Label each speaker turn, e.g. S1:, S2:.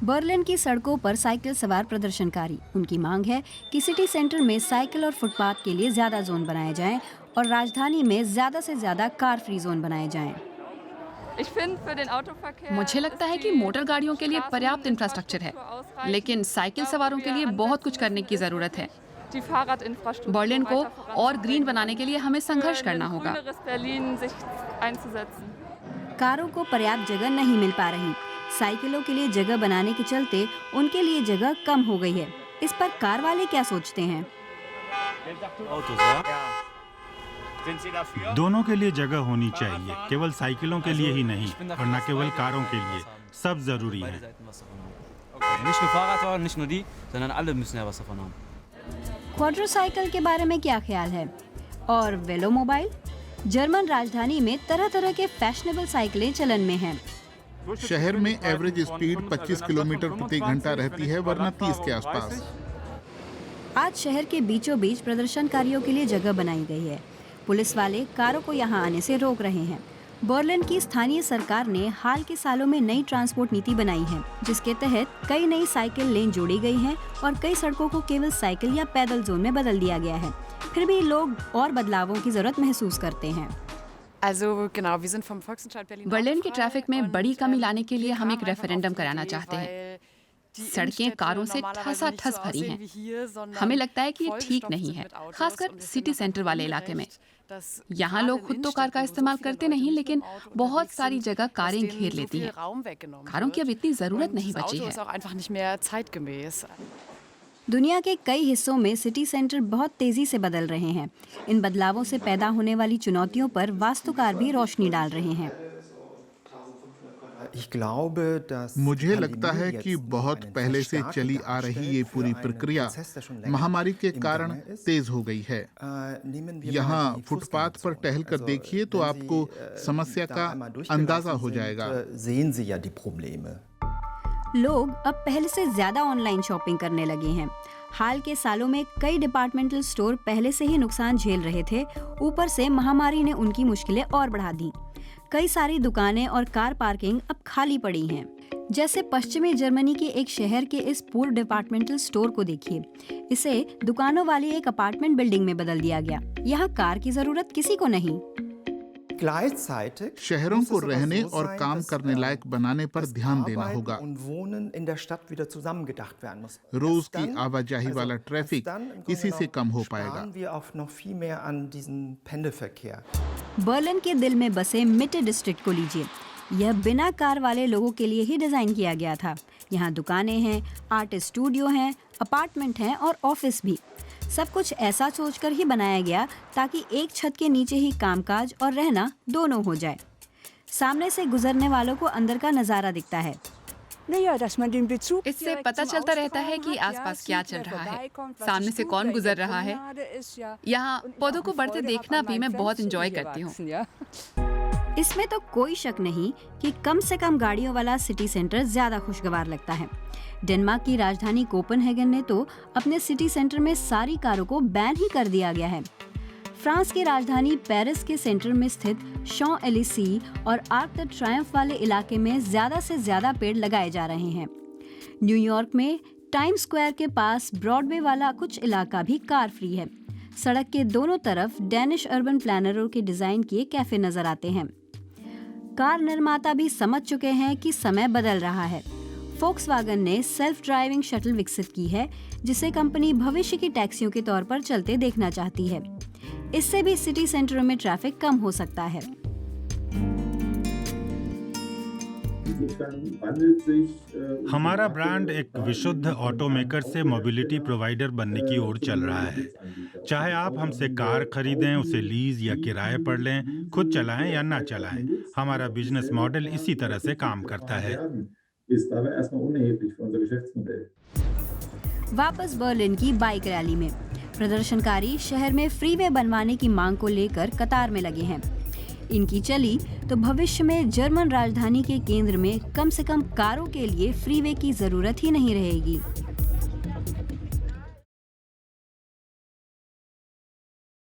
S1: Berlin की सड़कों पर साइकिल सवार प्रदर्शनकारी। उनकी मांग है कि सिटी सेंटर में साइकिल और फुटपाथ के लिए ज्यादा जोन बनाए जाएं और राजधानी में ज्यादा से ज्यादा कार फ्री जोन बनाए जाएं।
S2: मुझे लगता है कि मोटर गाड़ियों के लिए पर्याप्त इंफ्रास्ट्रक्चर है, लेकिन साइकिल सवारों के लिए बहुत कुछ करने की जरूरत है। बर्लिन को और ग्रीन बनाने के लिए हमें संघर्ष करना होगा।
S1: कारों को पर्याप्त जगह नहीं मिल पा रही। साइकिलों के लिए जगह बनाने के चलते उनके लिए जगह कम हो गई है। इस पर कार वाले क्या सोचते हैं?
S3: दोनों के लिए जगह होनी चाहिए, केवल साइकिलों के लिए ही नहीं और न केवल कारों के लिए। सब जरूरी है।
S1: क्वाड्रोसाइकिल के बारे में क्या ख्याल है? और वेलो मोबाइल? जर्मन राजधानी में तरह तरह के फैशनेबल साइकिलें चलन में हैं।
S4: शहर में एवरेज स्पीड 25 किलोमीटर प्रति घंटा रहती है, वरना 30 के आसपास।
S1: आज शहर के बीचों बीच प्रदर्शनकारियों के लिए जगह बनाई गई है। पुलिस वाले कारों को यहां आने से रोक रहे हैं। बर्लिन की स्थानीय सरकार ने हाल के सालों में नई ट्रांसपोर्ट नीति बनाई है, जिसके तहत कई नई साइकिल लेन जोड़ी गई हैं और कई सड़कों को केवल साइकिल या पैदल जोन में बदल दिया गया है। फिर भी लोग और बदलावों की जरूरत महसूस करते हैं।
S2: बर्लिन की ट्रैफिक में बड़ी कमी लाने के लिए हम एक रेफरेंडम कराना चाहते हैं। सड़कें कारों से ठसाठस भरी हैं। हमें लगता है कि ये ठीक नहीं है, खासकर सिटी सेंटर वाले इलाके में। यहाँ लोग खुद तो कार का इस्तेमाल करते नहीं, लेकिन बहुत सारी जगह कारें घेर लेती हैं। कारों की अब इतनी जरूरत नहीं बची है।
S1: दुनिया के कई हिस्सों में सिटी सेंटर बहुत तेजी से बदल रहे हैं। इन बदलावों से पैदा होने वाली चुनौतियों पर वास्तुकार भी रोशनी डाल रहे हैं।
S4: मुझे लगता है कि बहुत पहले से चली आ रही ये पूरी प्रक्रिया महामारी के कारण तेज हो गई है। यहाँ फुटपाथ पर टहल कर देखिए तो आपको समस्या का अंदाजा हो जाएगा।
S1: लोग अब पहले से ज्यादा ऑनलाइन शॉपिंग करने लगे हैं। हाल के सालों में कई डिपार्टमेंटल स्टोर पहले से ही नुकसान झेल रहे थे। ऊपर से महामारी ने उनकी मुश्किलें और बढ़ा दी। कई सारी दुकानें और कार पार्किंग अब खाली पड़ी हैं। जैसे पश्चिमी जर्मनी के एक शहर के इस पूर्व डिपार्टमेंटल स्टोर को देखिए। इसे दुकानों वाली एक अपार्टमेंट बिल्डिंग में बदल दिया गया। यहाँ कार की जरूरत किसी को नहीं।
S4: शहरों को रहने और काम करने लायक बनाने पर ध्यान देना होगा। रोज की आवाजाही वाला ट्रैफिक इसी से कम हो पाएगा।
S1: बर्लिन के दिल में बसे मिटे डिस्ट्रिक्ट को लीजिए। यह बिना कार वाले लोगों के लिए ही डिजाइन किया गया था। यहाँ दुकानें हैं, आर्ट स्टूडियो हैं, अपार्टमेंट हैं और ऑफिस भी। सब कुछ ऐसा सोचकर ही बनाया गया ताकि एक छत के नीचे ही कामकाज और रहना दोनों हो जाए। सामने से गुजरने वालों को अंदर का नजारा दिखता है।
S2: इससे पता चलता रहता है कि आसपास क्या चल रहा है, सामने से कौन गुजर रहा है। यहाँ पौधों को बढ़ते देखना भी मैं बहुत एंजॉय करती हूँ।
S1: इसमें तो कोई शक नहीं कि कम से कम गाड़ियों वाला सिटी सेंटर ज्यादा खुशगवार लगता है। डेनमार्क की राजधानी कोपेनहेगन ने तो अपने सिटी सेंटर में सारी कारों को बैन ही कर दिया गया है। फ्रांस की राजधानी पेरिस के सेंटर में स्थित शॉ एलिसी और आर्क द ट्रायम्फ वाले इलाके में ज्यादा से ज्यादा पेड़ लगाए जा रहे हैं। न्यूयॉर्क में टाइम स्क्वायर के पास ब्रॉडवे वाला कुछ इलाका भी कार फ्री है। सड़क के दोनों तरफ डेनिश अर्बन प्लानरों के डिजाइन किए कैफे नजर आते हैं। कार निर्माता भी समझ चुके हैं कि समय बदल रहा है। फोक्सवैगन ने सेल्फ ड्राइविंग शटल विकसित की है, जिसे कंपनी भविष्य की टैक्सियों के तौर पर चलते देखना चाहती है। इससे भी सिटी सेंटरों में ट्रैफिक कम हो सकता है।
S3: हमारा ब्रांड एक विशुद्ध ऑटोमेकर से मोबिलिटी प्रोवाइडर बनने की ओर चल रहा है। चाहे आप हमसे कार खरीदें, उसे लीज या किराए पर लें, खुद चलाएं या ना चलाएं, हमारा बिजनेस मॉडल इसी तरह से काम करता है।
S1: वापस बर्लिन की बाइक रैली में प्रदर्शनकारी शहर में फ्रीवे बनवाने की मांग को लेकर कतार में लगे हैं। इनकी चली तो भविष्य में जर्मन राजधानी के केंद्र में कम से कम कारों के लिए फ्रीवे की जरूरत ही नहीं रहेगी।